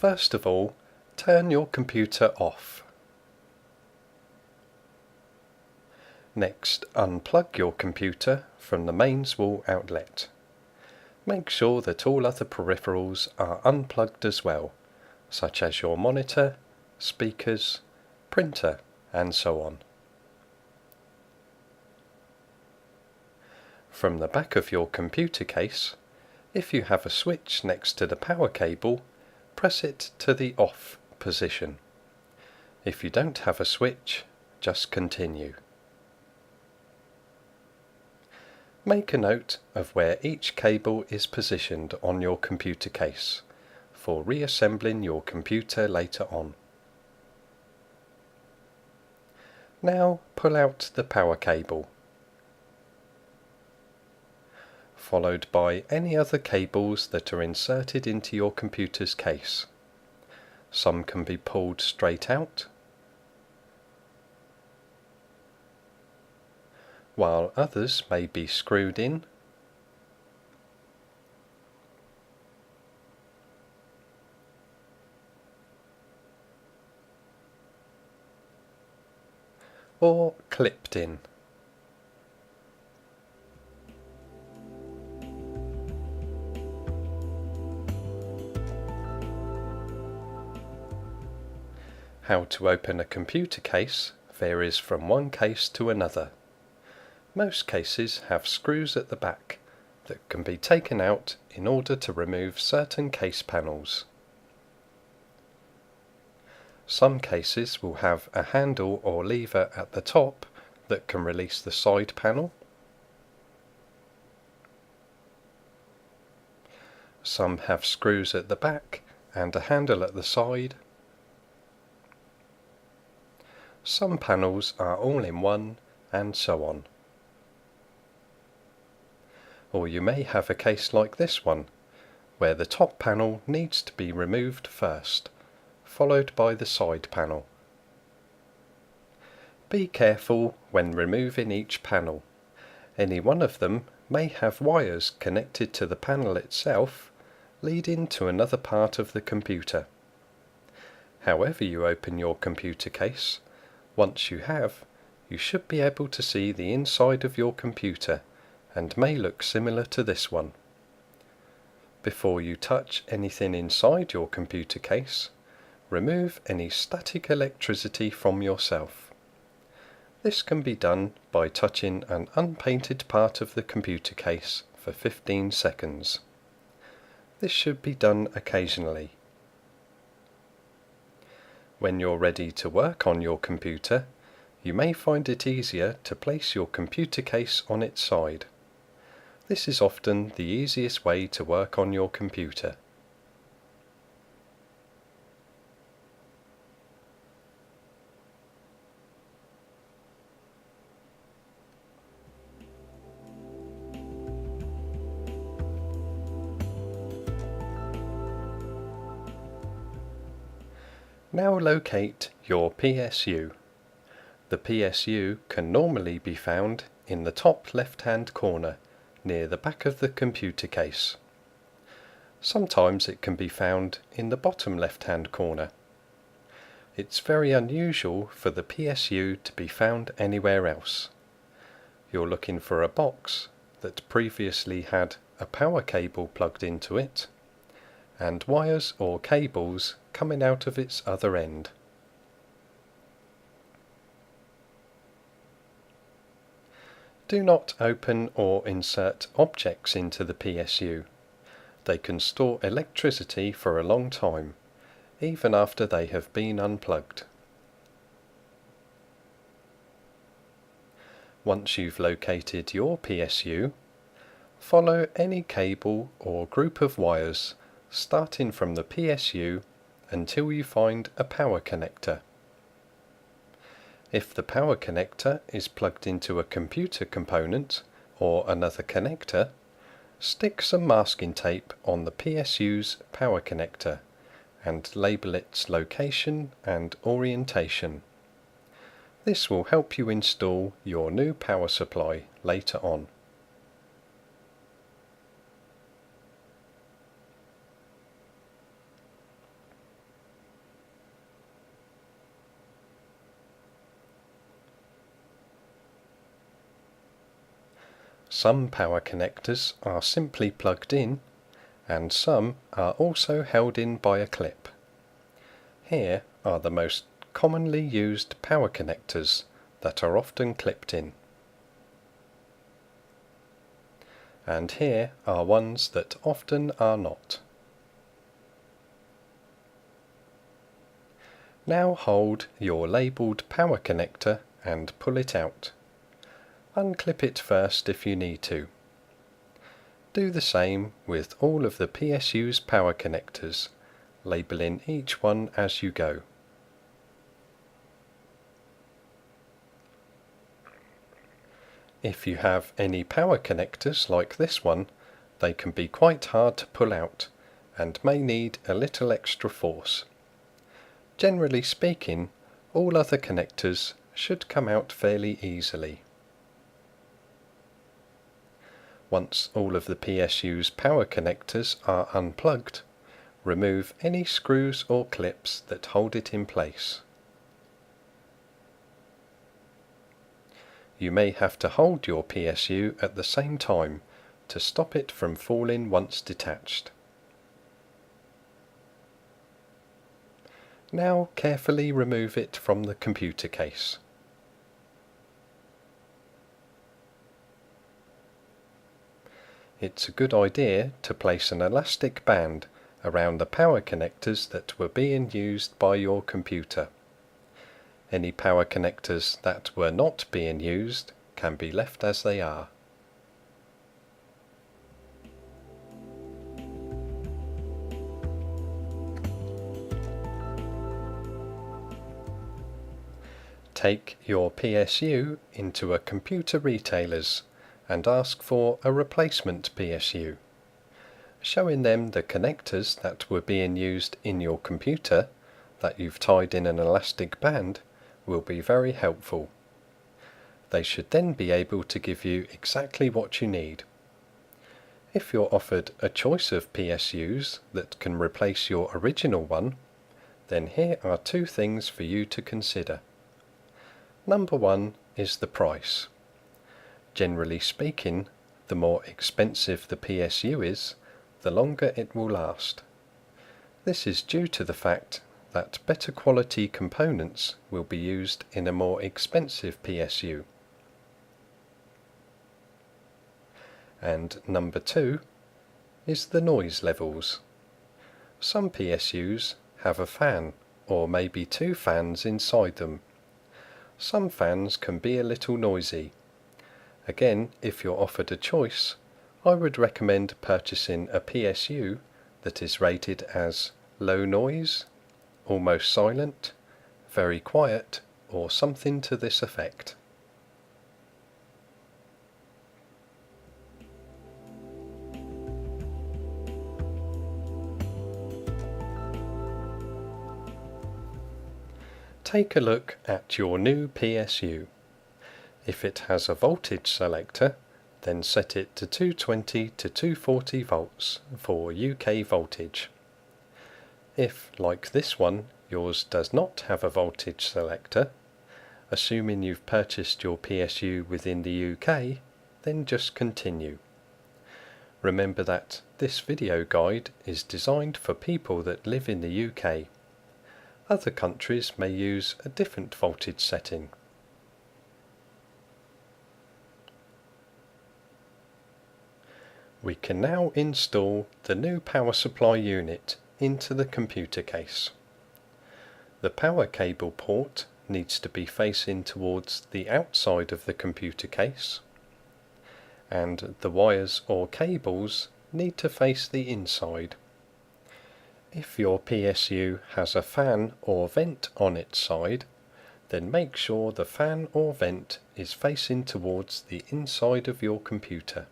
First of all, turn your computer off. Next, unplug your computer from the mains wall outlet. Make sure that all other peripherals are unplugged as well, such as your monitor, speakers, printer, and so on. From the back of your computer case, if you have a switch next to the power cable, press it to the off position. If you don't have a switch, just continue. Make a note of where each cable is positioned on your computer case for reassembling your computer later on. Now pull out the power cable, followed by any other cables that are inserted into your computer's case. Some can be pulled straight out, while others may be screwed in, or clipped in. How to open a computer case varies from one case to another. Most cases have screws at the back that can be taken out in order to remove certain case panels. Some cases will have a handle or lever at the top that can release the side panel. Some have screws at the back and a handle at the side. Some panels are all in one, and so on. Or you may have a case like this one, where the top panel needs to be removed first, followed by the side panel. Be careful when removing each panel. Any one of them may have wires connected to the panel itself, leading to another part of the computer. However you open your computer case, once you have, you should be able to see the inside of your computer and may look similar to this one. Before you touch anything inside your computer case, remove any static electricity from yourself. This can be done by touching an unpainted part of the computer case for 15 seconds. This should be done occasionally. When you're ready to work on your computer, you may find it easier to place your computer case on its side. This is often the easiest way to work on your computer. Now locate your PSU. The PSU can normally be found in the top left-hand corner near the back of the computer case. Sometimes it can be found in the bottom left-hand corner. It's very unusual for the PSU to be found anywhere else. You're looking for a box that previously had a power cable plugged into it, and wires or cables coming out of its other end. Do not open or insert objects into the PSU. They can store electricity for a long time, even after they have been unplugged. Once you've located your PSU, follow any cable or group of wires starting from the PSU until you find a power connector. If the power connector is plugged into a computer component or another connector, stick some masking tape on the PSU's power connector and label its location and orientation. This will help you install your new power supply later on. Some power connectors are simply plugged in, and some are also held in by a clip. Here are the most commonly used power connectors that are often clipped in. And here are ones that often are not. Now hold your labelled power connector and pull it out. Unclip it first if you need to. Do the same with all of the PSU's power connectors, labelling each one as you go. If you have any power connectors like this one, they can be quite hard to pull out and may need a little extra force. Generally speaking, all other connectors should come out fairly easily. Once all of the PSU's power connectors are unplugged, remove any screws or clips that hold it in place. You may have to hold your PSU at the same time to stop it from falling once detached. Now carefully remove it from the computer case. It's a good idea to place an elastic band around the power connectors that were being used by your computer. Any power connectors that were not being used can be left as they are. Take your PSU into a computer retailer's and ask for a replacement PSU. Showing them the connectors that were being used in your computer that you've tied in an elastic band will be very helpful. They should then be able to give you exactly what you need. If you're offered a choice of PSUs that can replace your original one, then here are two things for you to consider. Number one is the price. Generally speaking, the more expensive the PSU is, the longer it will last. This is due to the fact that better quality components will be used in a more expensive PSU. And number two is the noise levels. Some PSUs have a fan or maybe two fans inside them. Some fans can be a little noisy. Again, if you're offered a choice, I would recommend purchasing a PSU that is rated as low noise, almost silent, very quiet, or something to this effect. Take a look at your new PSU. If it has a voltage selector, then set it to 220 to 240 volts for UK voltage. If, like this one, yours does not have a voltage selector, assuming you've purchased your PSU within the UK, then just continue. Remember that this video guide is designed for people that live in the UK. Other countries may use a different voltage setting. We can now install the new power supply unit into the computer case. The power cable port needs to be facing towards the outside of the computer case, and the wires or cables need to face the inside. If your PSU has a fan or vent on its side, then make sure the fan or vent is facing towards the inside of your computer.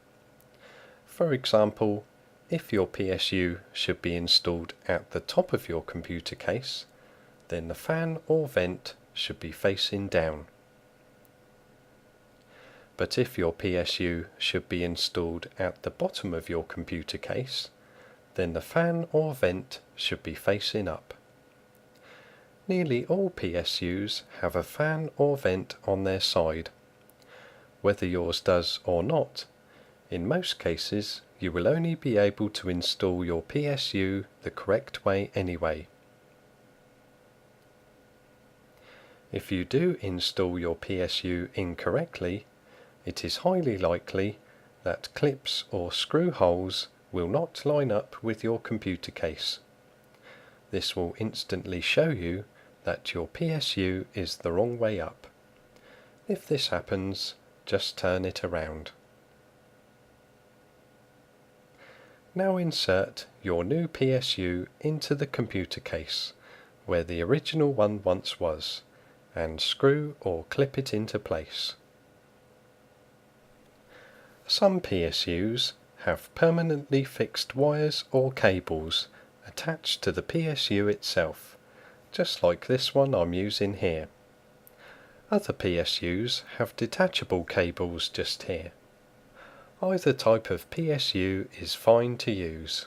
For example, if your PSU should be installed at the top of your computer case, then the fan or vent should be facing down. But if your PSU should be installed at the bottom of your computer case, then the fan or vent should be facing up. Nearly all PSUs have a fan or vent on their side. Whether yours does or not, In most cases, you will only be able to install your PSU the correct way anyway. If you do install your PSU incorrectly, it is highly likely that clips or screw holes will not line up with your computer case. This will instantly show you that your PSU is the wrong way up. If this happens, just turn it around. Now insert your new PSU into the computer case, where the original one once was, and screw or clip it into place. Some PSUs have permanently fixed wires or cables attached to the PSU itself, just like this one I'm using here. Other PSUs have detachable cables just here. Either type of PSU is fine to use.